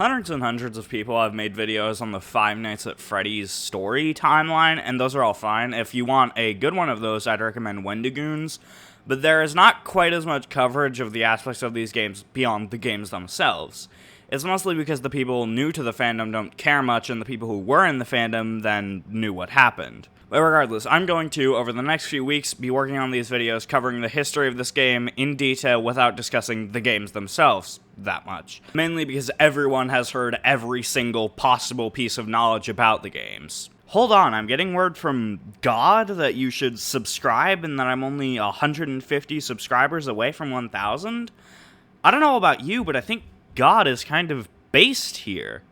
Hundreds and hundreds of people have made videos on the Five Nights at Freddy's story timeline, and those are all fine. If you want a good one of those, I'd recommend Wendigoons, but there is not quite as much coverage of the aspects of these games beyond the games themselves. It's mostly because the people new to the fandom don't care much, and the people who were in the fandom then knew what happened. But regardless, I'm going to, over the next few weeks, be working on these videos covering the history of this game in detail without discussing the games themselves that much. Mainly because everyone has heard every single possible piece of knowledge about the games. Hold on, I'm getting word from God that you should subscribe and that I'm only 150 subscribers away from 1,000? I don't know about you, but I think God is kind of based here.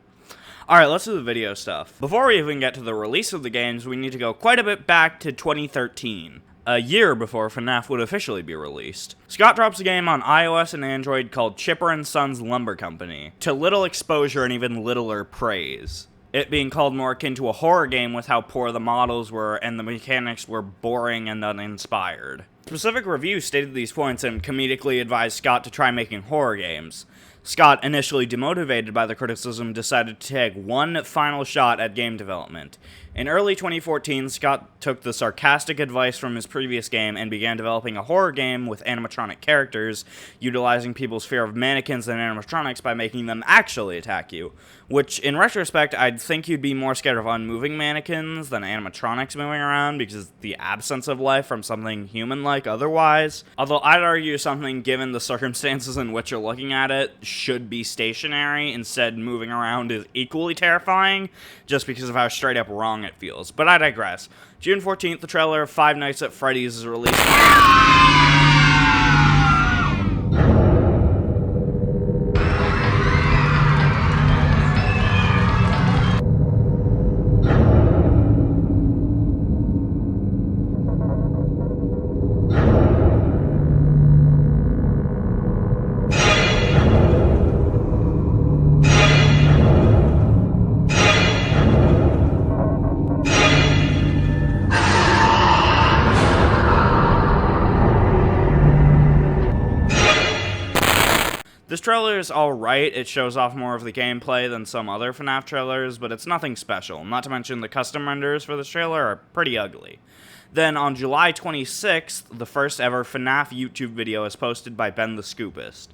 Alright, let's do the video stuff. Before we even get to the release of the games, we need to go quite a bit back to 2013, a year before FNaF would officially be released. Scott drops a game on iOS and Android called Chipper & Sons Lumber Company, to little exposure and even littler praise. It being called more akin to a horror game with how poor the models were and the mechanics were boring and uninspired. Specific reviews stated these points and comedically advised Scott to try making horror games. Scott, initially demotivated by the criticism, decided to take one final shot at game development. In early 2014, Scott took the sarcastic advice from his previous game and began developing a horror game with animatronic characters, utilizing people's fear of mannequins and animatronics by making them actually attack you. Which, in retrospect, I'd think you'd be more scared of unmoving mannequins than animatronics moving around, because the absence of life from something human-like otherwise. Although I'd argue something, given the circumstances in which you're looking at it, should be stationary, instead moving around is equally terrifying, just because of how straight up wrong it feels. But I digress. June 14th, the trailer of Five Nights at Freddy's is released. This trailer is alright, it shows off more of the gameplay than some other FNaF trailers, but it's nothing special, not to mention the custom renders for this trailer are pretty ugly. Then on July 26th, the first ever FNaF YouTube video is posted by Ben the Scoopist.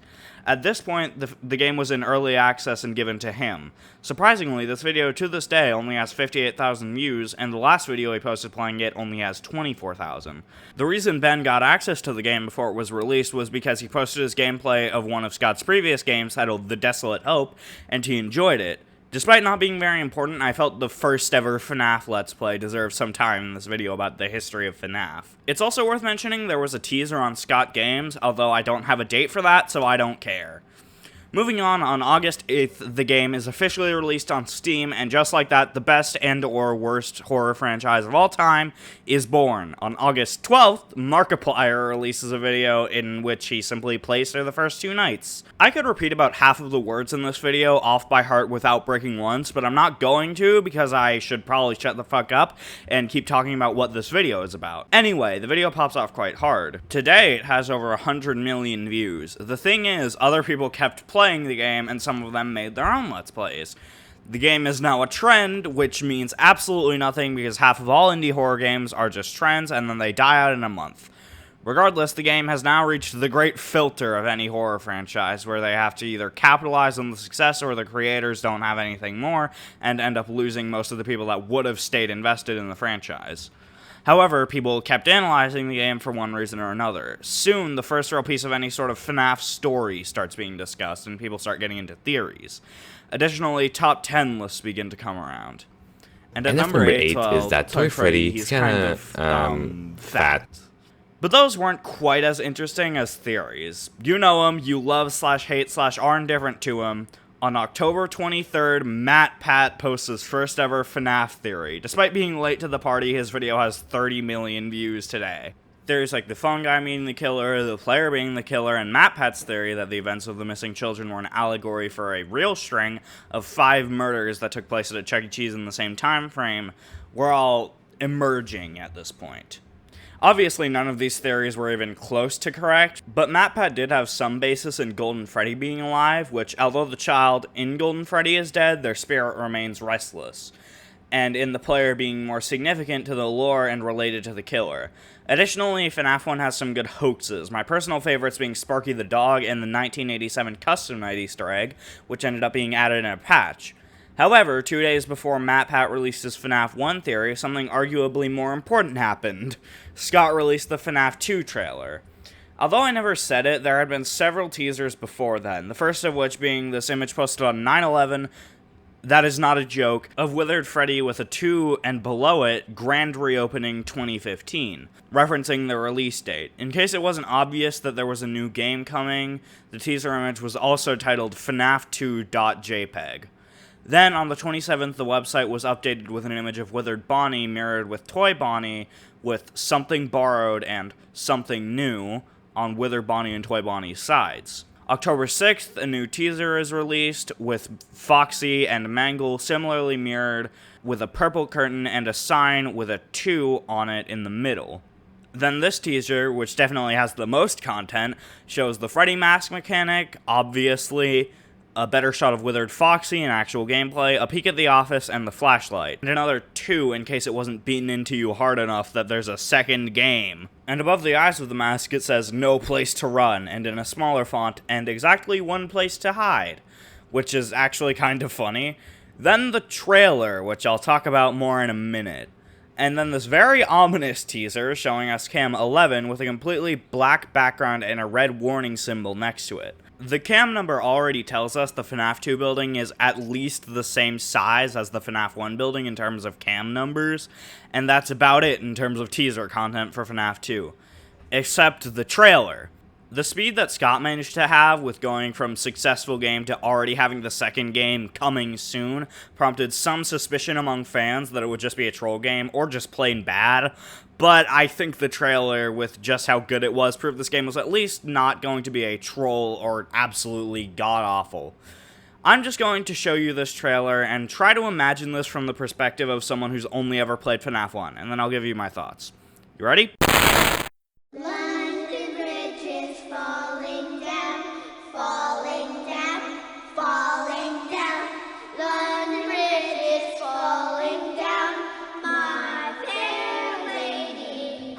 At this point, the game was in early access and given to him. Surprisingly, this video to this day only has 58,000 views, and the last video he posted playing it only has 24,000. The reason Ben got access to the game before it was released was because he posted his gameplay of one of Scott's previous games titled The Desolate Hope, and he enjoyed it. Despite not being very important, I felt the first ever FNaF Let's Play deserved some time in this video about the history of FNaF. It's also worth mentioning there was a teaser on Scott Games, although I don't have a date for that, so I don't care. Moving on August 8th, the game is officially released on Steam, and just like that, the best and or worst horror franchise of all time is born. On August 12th, Markiplier releases a video in which he simply plays through the first 2 nights. I could repeat about half of the words in this video off by heart without breaking once, but I'm not going to because I should probably shut the fuck up and keep talking about what this video is about. Anyway, the video pops off quite hard. Today, it has over 100 million views. The thing is, other people kept playing the game, and some of them made their own Let's Plays. The game is now a trend, which means absolutely nothing because half of all indie horror games are just trends and then they die out in a month. Regardless, the game has now reached the great filter of any horror franchise, where they have to either capitalize on the success or the creators don't have anything more and end up losing most of the people that would have stayed invested in the franchise. However, people kept analyzing the game for one reason or another. Soon, the first real piece of any sort of FNaF story starts being discussed, and people start getting into theories. Additionally, top 10 lists begin to come around. And at number 8, is that Toy Freddy. He's kind of fat. But those weren't quite as interesting as theories. You know him, you love / hate / are indifferent to him. On October 23rd, Matt Pat posts his first ever FNaF theory. Despite being late to the party, his video has 30 million views today. Theories like the phone guy being the killer, the player being the killer, and Matt Pat's theory that the events of the missing children were an allegory for a real string of 5 murders that took place at a Chuck E. Cheese in the same time frame were all emerging at this point. Obviously, none of these theories were even close to correct, but MatPat did have some basis in Golden Freddy being alive, which, although the child in Golden Freddy is dead, their spirit remains restless, and in the player being more significant to the lore and related to the killer. Additionally, FNaF 1 has some good hoaxes, my personal favorites being Sparky the dog and the 1987 custom night Easter egg, which ended up being added in a patch. However, 2 days before MatPat released his FNaF 1 theory, something arguably more important happened. Scott released the FNaF 2 trailer. Although I never said it, there had been several teasers before then, the first of which being this image posted on 9/11, that is not a joke, of Withered Freddy with a 2 and below it, Grand Reopening 2015, referencing the release date. In case it wasn't obvious that there was a new game coming, the teaser image was also titled FNAF2.jpg. Then, on the 27th, the website was updated with an image of Withered Bonnie mirrored with Toy Bonnie, with Something Borrowed and Something New on Withered Bonnie and Toy Bonnie's sides. October 6th, a new teaser is released, with Foxy and Mangle similarly mirrored, with a purple curtain and a sign with a 2 on it in the middle. Then this teaser, which definitely has the most content, shows the Freddy mask mechanic, obviously, a better shot of Withered Foxy in actual gameplay, a peek at the office, and the flashlight. And another 2 in case it wasn't beaten into you hard enough that there's a second game. And above the eyes of the mask it says, "No place to run," and in a smaller font, "and exactly one place to hide," which is actually kind of funny. Then the trailer, which I'll talk about more in a minute. And then this very ominous teaser showing us Cam 11 with a completely black background and a red warning symbol next to it. The cam number already tells us the FNaF 2 building is at least the same size as the FNaF 1 building in terms of cam numbers, and that's about it in terms of teaser content for FNaF 2. Except the trailer. The speed that Scott managed to have with going from successful game to already having the second game coming soon prompted some suspicion among fans that it would just be a troll game or just plain bad, but I think the trailer, with just how good it was, proved this game was at least not going to be a troll or absolutely god-awful. I'm just going to show you this trailer and try to imagine this from the perspective of someone who's only ever played FNaF 1, and then I'll give you my thoughts. You ready? London Bridge is falling down, falling down, falling down. London Bridge is falling down, my fair lady.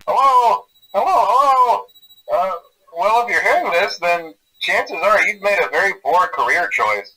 Hello? Hello? Well, if you're hearing this, then chances are you've made a very poor career choice.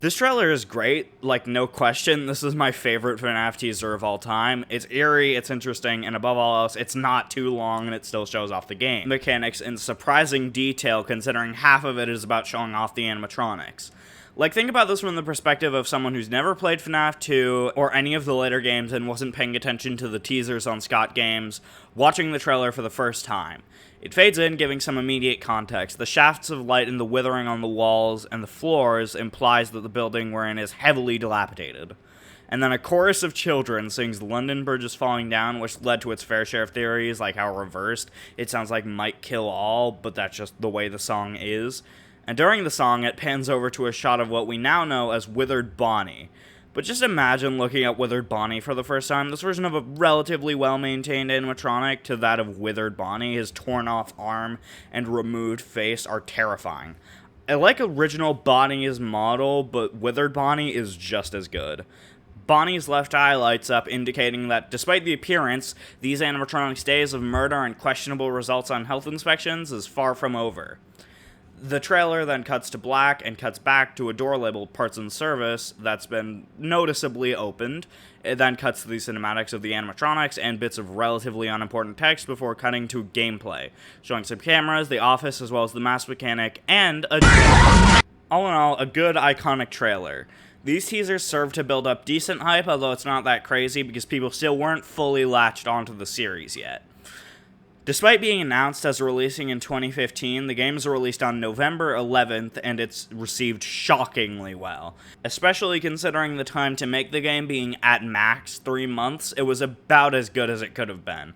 This trailer is great, like, no question. This is my favorite FNaF teaser of all time. It's eerie, it's interesting, and above all else, it's not too long and it still shows off the game mechanics in surprising detail, considering half of it is about showing off the animatronics. Like, think about this from the perspective of someone who's never played FNaF 2 or any of the later games and wasn't paying attention to the teasers on Scott Games, watching the trailer for the first time. It fades in, giving some immediate context. The shafts of light and the withering on the walls and the floors implies that the building we're in is heavily dilapidated. And then a chorus of children sings "London Bridge is Falling Down," which led to its fair share of theories, like how reversed it sounds like "Might Kill All," but that's just the way the song is. And during the song, it pans over to a shot of what we now know as Withered Bonnie. But just imagine looking at Withered Bonnie for the first time. This version of a relatively well-maintained animatronic to that of Withered Bonnie, his torn-off arm and removed face are terrifying. I like original Bonnie's model, but Withered Bonnie is just as good. Bonnie's left eye lights up, indicating that despite the appearance, these animatronics' days of murder and questionable results on health inspections is far from over. The trailer then cuts to black and cuts back to a door labeled Parts and Service that's been noticeably opened. It then cuts to the cinematics of the animatronics and bits of relatively unimportant text before cutting to gameplay, showing some cameras, the office, as well as the mask mechanic, and all in all, a good, iconic trailer. These teasers serve to build up decent hype, although it's not that crazy because people still weren't fully latched onto the series yet. Despite being announced as releasing in 2015, the game was released on November 11th, and it's received shockingly well. Especially considering the time to make the game being at max 3 months, it was about as good as it could have been.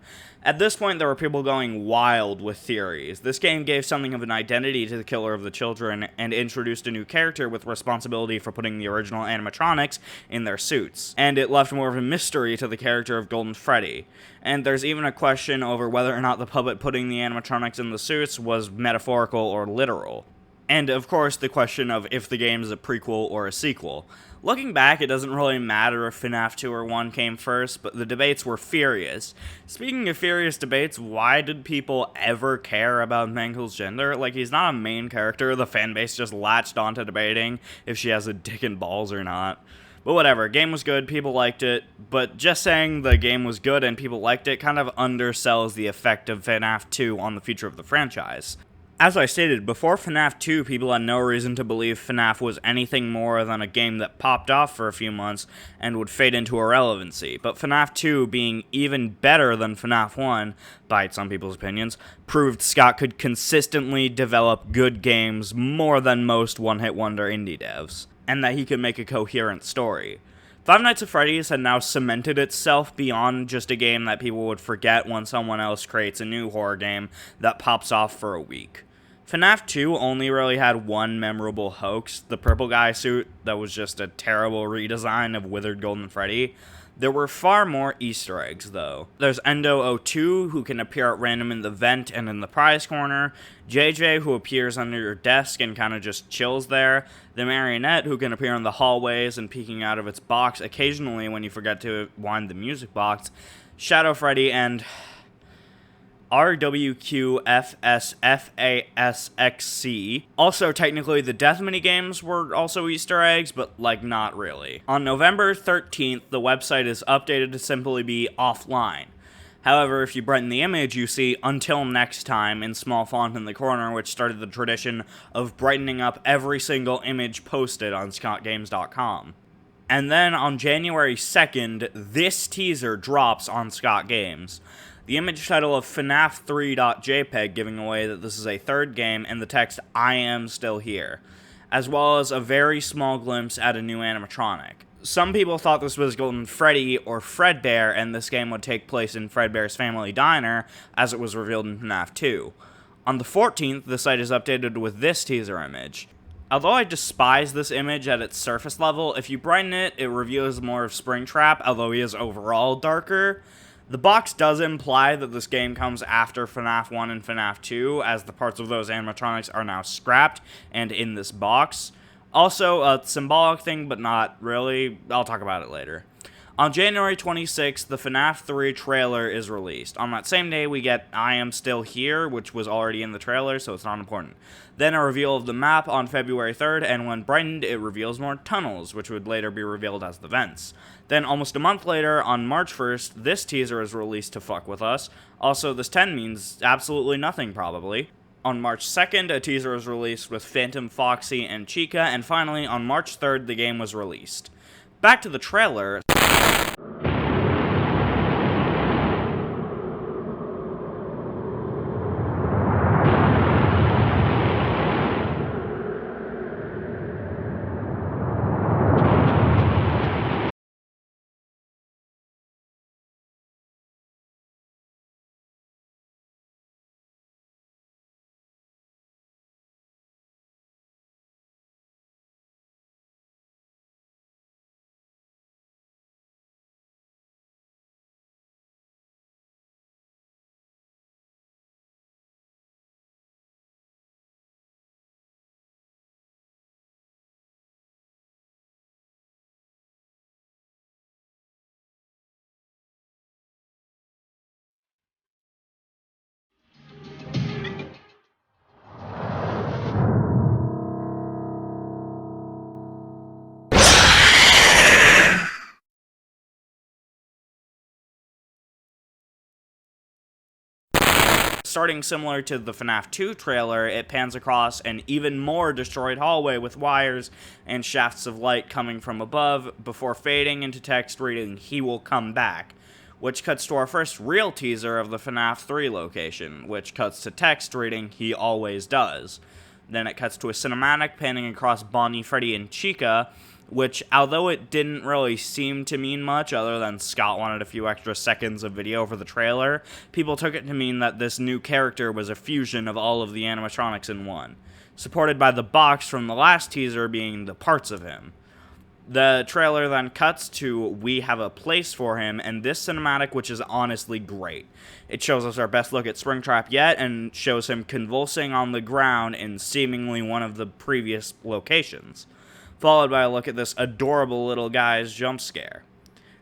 At this point, there were people going wild with theories. This game gave something of an identity to the killer of the children, and introduced a new character with responsibility for putting the original animatronics in their suits. And it left more of a mystery to the character of Golden Freddy. And there's even a question over whether or not the puppet putting the animatronics in the suits was metaphorical or literal. And of course, the question of if the game is a prequel or a sequel. Looking back, it doesn't really matter if FNaF 2 or 1 came first, but the debates were furious. Speaking of furious debates, why did people ever care about Mankel's gender? Like, he's not a main character, the fanbase just latched onto debating if she has a dick and balls or not. But whatever, game was good, people liked it, but just saying the game was good and people liked it kind of undersells the effect of FNaF 2 on the future of the franchise. As I stated, before FNaF 2, people had no reason to believe FNaF was anything more than a game that popped off for a few months and would fade into irrelevancy, but FNaF 2, being even better than FNaF 1, by some people's opinions, proved Scott could consistently develop good games more than most one-hit wonder indie devs, and that he could make a coherent story. Five Nights at Freddy's had now cemented itself beyond just a game that people would forget when someone else creates a new horror game that pops off for a week. FNaF 2 only really had one memorable hoax, the purple guy suit that was just a terrible redesign of Withered Golden Freddy. There were far more Easter eggs, though. There's Endo02, who can appear at random in the vent and in the prize corner, JJ, who appears under your desk and kind of just chills there, the Marionette, who can appear in the hallways and peeking out of its box occasionally when you forget to wind the music box, Shadow Freddy, and RWQFSFASXC. Also, technically, the death minigames were also Easter eggs, but, like, not really. On November 13th, the website is updated to simply be offline. However, if you brighten the image, you see "Until Next Time" in small font in the corner, which started the tradition of brightening up every single image posted on scottgames.com. And then, on January 2nd, this teaser drops on Scott Games. The image title of FNaF 3.jpg giving away that this is a third game, and the text "I am still here," as well as a very small glimpse at a new animatronic. Some people thought this was Golden Freddy or Fredbear, and this game would take place in Fredbear's family diner, as it was revealed in FNaF 2. On the 14th, the site is updated with this teaser image. Although I despise this image at its surface level, if you brighten it, it reveals more of Springtrap, although he is overall darker. The box does imply that this game comes after FNaF 1 and FNaF 2, as the parts of those animatronics are now scrapped and in this box. Also, a symbolic thing, but not really. I'll talk about it later. On January 26th, the FNaF 3 trailer is released. On that same day, we get "I Am Still Here," which was already in the trailer, so it's not important. Then a reveal of the map on February 3rd, and when brightened, it reveals more tunnels, which would later be revealed as the vents. Then, almost a month later, on March 1st, this teaser is released to fuck with us. Also, this 10 means absolutely nothing, probably. On March 2nd, a teaser was released with Phantom Foxy and Chica, and finally, on March 3rd, the game was released. Back to the trailer. starting similar to the FNaF 2 trailer, it pans across an even more destroyed hallway with wires and shafts of light coming from above, before fading into text reading, "He will come back," which cuts to our first real teaser of the FNaF 3 location, which cuts to text reading, "He always does." Then it cuts to a cinematic panning across Bonnie, Freddy, and Chica, which, although it didn't really seem to mean much other than Scott wanted a few extra seconds of video for the trailer, people took it to mean that this new character was a fusion of all of the animatronics in one, supported by the box from the last teaser being the parts of him. The trailer then cuts to "We have a place for him," and this cinematic, which is honestly great. It shows us our best look at Springtrap yet, and shows him convulsing on the ground in seemingly one of the previous locations, followed by a look at this adorable little guy's jump scare.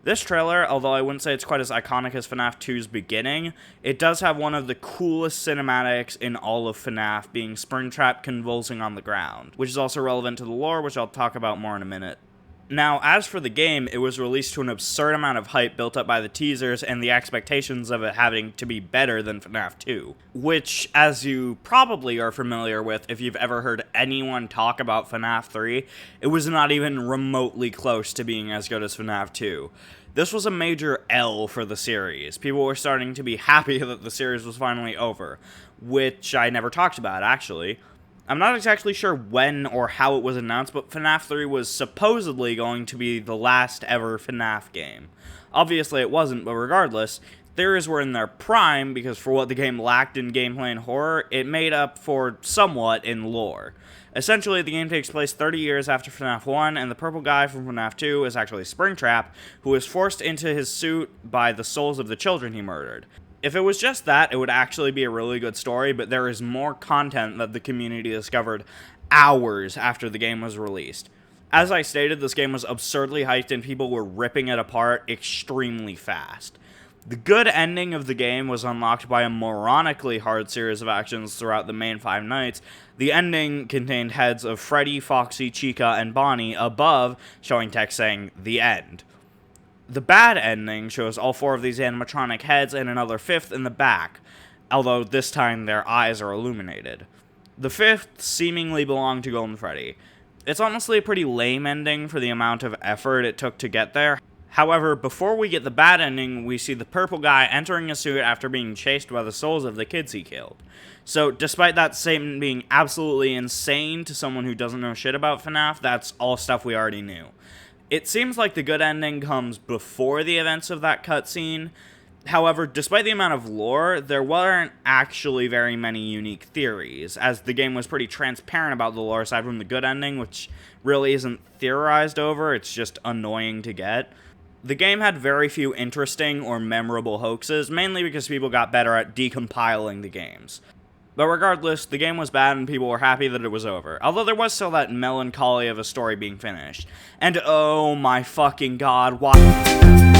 This trailer, although I wouldn't say it's quite as iconic as FNaF 2's beginning, it does have one of the coolest cinematics in all of FNaF, being Springtrap convulsing on the ground, which is also relevant to the lore, which I'll talk about more in a minute. Now, as for the game, it was released to an absurd amount of hype built up by the teasers and the expectations of it having to be better than FNaF 2, which, as you probably are familiar with if you've ever heard anyone talk about FNaF 3, it was not even remotely close to being as good as FNaF 2. This was a major L for the series. People were starting to be happy that the series was finally over, which I never talked about, actually. I'm not exactly sure when or how it was announced, but FNaF 3 was supposedly going to be the last ever FNaF game. Obviously it wasn't, but regardless, theories were in their prime because for what the game lacked in gameplay and horror, it made up for somewhat in lore. Essentially, the game takes place 30 years after FNaF 1, and the purple guy from FNaF 2 is actually Springtrap, who was forced into his suit by the souls of the children he murdered. If it was just that, it would actually be a really good story, but there is more content that the community discovered hours after the game was released. As I stated, this game was absurdly hyped and people were ripping it apart extremely fast. The good ending of the game was unlocked by a moronically hard series of actions throughout the main 5 nights. The ending contained heads of Freddy, Foxy, Chica, and Bonnie above, showing text saying, "The End." The bad ending shows all 4 of these animatronic heads and another 5th in the back, although this time their eyes are illuminated. The 5th seemingly belonged to Golden Freddy. It's honestly a pretty lame ending for the amount of effort it took to get there. However, before we get the bad ending, we see the purple guy entering a suit after being chased by the souls of the kids he killed. So, despite that statement being absolutely insane to someone who doesn't know shit about FNaF, that's all stuff we already knew. It seems like the good ending comes before the events of that cutscene. However, despite the amount of lore, there weren't actually very many unique theories, as the game was pretty transparent about the lore aside from the good ending, which really isn't theorized over, it's just annoying to get. The game had very few interesting or memorable hoaxes, mainly because people got better at decompiling the games. But regardless, the game was bad and people were happy that it was over. Although there was still that melancholy of a story being finished. And oh my fucking god, why...